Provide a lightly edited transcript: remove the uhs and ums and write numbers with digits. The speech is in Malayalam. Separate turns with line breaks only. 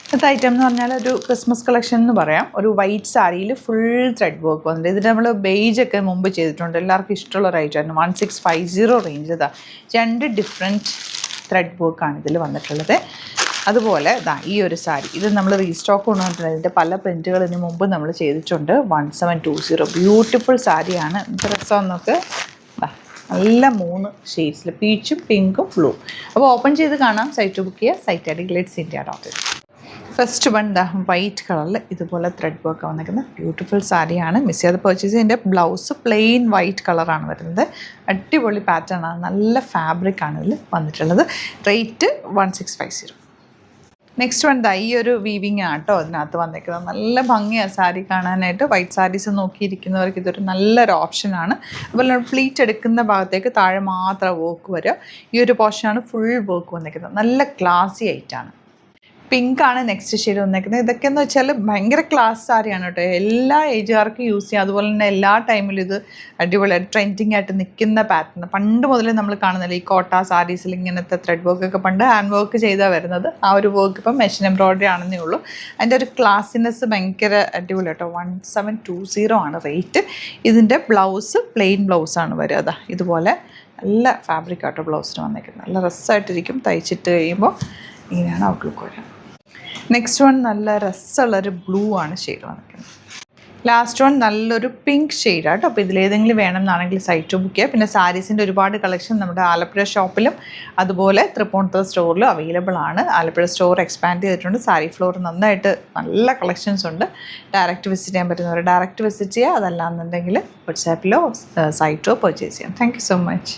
ഇന്നത്തെ ഐറ്റം എന്ന് പറഞ്ഞാൽ ഒരു ക്രിസ്മസ് കളക്ഷൻ എന്ന് പറയാം. ഒരു വൈറ്റ് സാരിയിൽ ഫുൾ ത്രെഡ് വർക്ക് വന്നിട്ട് ഇതിൽ നമ്മൾ ബേജൊക്കെ മുമ്പ് ചെയ്തിട്ടുണ്ട്. എല്ലാവർക്കും ഇഷ്ടമുള്ള ഒരു ഐറ്റമാണ്. 1650 റേഞ്ച്. ഇതാ 2 ഡിഫറെൻറ്റ് ത്രെഡ് വർക്കാണ് ഇതിൽ വന്നിട്ടുള്ളത്. അതുപോലെ ഈ ഒരു സാരി ഇത് നമ്മൾ റീസ്റ്റോക്ക് കൊണ്ടുവന്നിട്ടുണ്ട്. ഇതിൻ്റെ പല പ്രിൻറ്റുകൾ ഇതിന് മുമ്പ് നമ്മൾ ചെയ്തിട്ടുണ്ട്. 1720 ബ്യൂട്ടിഫുൾ സാരിയാണ്. ഇത് രസമെന്നൊക്കെ നല്ല 3 ഷെയ്ഡ്സിൽ പീച്ചും പിങ്കും ബ്ലൂ. അപ്പോൾ ഓപ്പൺ ചെയ്ത് കാണാം. സൈറ്റ് ബുക്ക് ചെയ്യുക. Site I D glitzindia.in. First one white കളറിൽ ഇതുപോലെ ത്രെഡ് വർക്ക് വന്നിരിക്കുന്ന ബ്യൂട്ടിഫുൾ സാരിയാണ്. മിസ് ചെയ്ത് പർച്ചേസ് ചെയ്തതിൻ്റെ ബ്ലൗസ് പ്ലെയിൻ വൈറ്റ് കളറാണ് വരുന്നത്. അടിപൊളി പാറ്റേൺ ആണ്. നല്ല ഫാബ്രിക് ആണ് ഇതിൽ വന്നിട്ടുള്ളത്. റേറ്റ് 1650. നെക്സ്റ്റ് വൺ ഈ ഒരു വീവിങ് ആട്ടോ അതിനകത്ത് വന്നിരിക്കുന്നത്. നല്ല ഭംഗിയാണ് സാരി കാണാനായിട്ട്. വൈറ്റ് സാരീസ് നോക്കിയിരിക്കുന്നവർക്ക് ഇതൊരു നല്ലൊരു ഓപ്ഷനാണ്. അതുപോലെ പ്ലീറ്റ് എടുക്കുന്ന ഭാഗത്തേക്ക് താഴെ മാത്രം വർക്ക് വരിക. ഈ ഒരു പോർഷനാണ് ഫുൾ വർക്ക് വന്നിരിക്കുന്നത്. നല്ല ക്ലാസി ആയിട്ടാണ്. പിങ്കാണ് നെക്സ്റ്റ് ഷെയ്ഡ് വന്നേക്കുന്നത്. ഇതൊക്കെയെന്ന് വെച്ചാൽ ഭയങ്കര ക്ലാസ് സാരിയാണ് കേട്ടോ. എല്ലാ ഏജുകാർക്കും യൂസ് ചെയ്യാം. അതുപോലെ തന്നെ എല്ലാ ടൈമിലും ഇത് അടിപൊളിയായിട്ട് ട്രെൻഡിങ് ആയിട്ട് നിൽക്കുന്ന പാറ്റേൺ. പണ്ട് മുതലേ നമ്മൾ കാണുന്നില്ല ഈ കോട്ട സാരീസിൽ ഇങ്ങനത്തെ ത്രെഡ് വർക്കൊക്കെ പണ്ട് ഹാൻഡ് വർക്ക് ചെയ്താൽ വരുന്നത്. ആ ഒരു വർക്ക് ഇപ്പം മെഷീൻ എംബ്രോയ്ഡറി ആണെന്നേ ഉള്ളൂ. അതിൻ്റെ ഒരു ക്ലാസിനെസ് ഭയങ്കര അടിപൊളി കേട്ടോ. 1720 ആണ് റേറ്റ്. ഇതിൻ്റെ ബ്ലൗസ് പ്ലെയിൻ ബ്ലൗസാണ് വരിക. അതാ ഇതുപോലെ നല്ല ഫാബ്രിക് ആട്ടോ ബ്ലൗസിന് വന്നേക്കുന്നത്. നല്ല രസമായിട്ടിരിക്കും. തയ്ച്ചിട്ട് കഴിയുമ്പോൾ ഇങ്ങനെയാണ് ഔട്ട്ലുക്ക് വരിക. നെക്സ്റ്റ് വൺ നല്ല രസമുള്ളൊരു ബ്ലൂ ആണ് ഷെയ്ഡ് വന്നിരിക്കുന്നത്. ലാസ്റ്റ് വൺ നല്ലൊരു പിങ്ക് ഷെയ്ഡാട്ടോ. അപ്പോൾ ഇതിലേതെങ്കിലും വേണം എന്നാണെങ്കിൽ സൈറ്റ് ബുക്ക് ചെയ്യുക. പിന്നെ സാരീസിൻ്റെ ഒരുപാട് കളക്ഷൻ നമ്മുടെ ആലപ്പുഴ ഷോപ്പിലും അതുപോലെ തൃപ്പൂണിത്തുറ സ്റ്റോറിലും അവൈലബിൾ ആണ്. ആലപ്പുഴ സ്റ്റോർ എക്സ്പാൻഡ് ചെയ്തിട്ടുണ്ട്. സാരി ഫ്ലോർ നന്നായിട്ട് നല്ല കളക്ഷൻസ് ഉണ്ട്. ഡയറക്റ്റ് വിസിറ്റ് ചെയ്യാൻ പറ്റുന്നവർ ഡയറക്റ്റ് വിസിറ്റ് ചെയ്യുക. അതല്ലാന്നുണ്ടെങ്കിൽ വാട്സാപ്പിലോ സൈറ്റോ പർച്ചേസ് ചെയ്യാം. Thank you so much.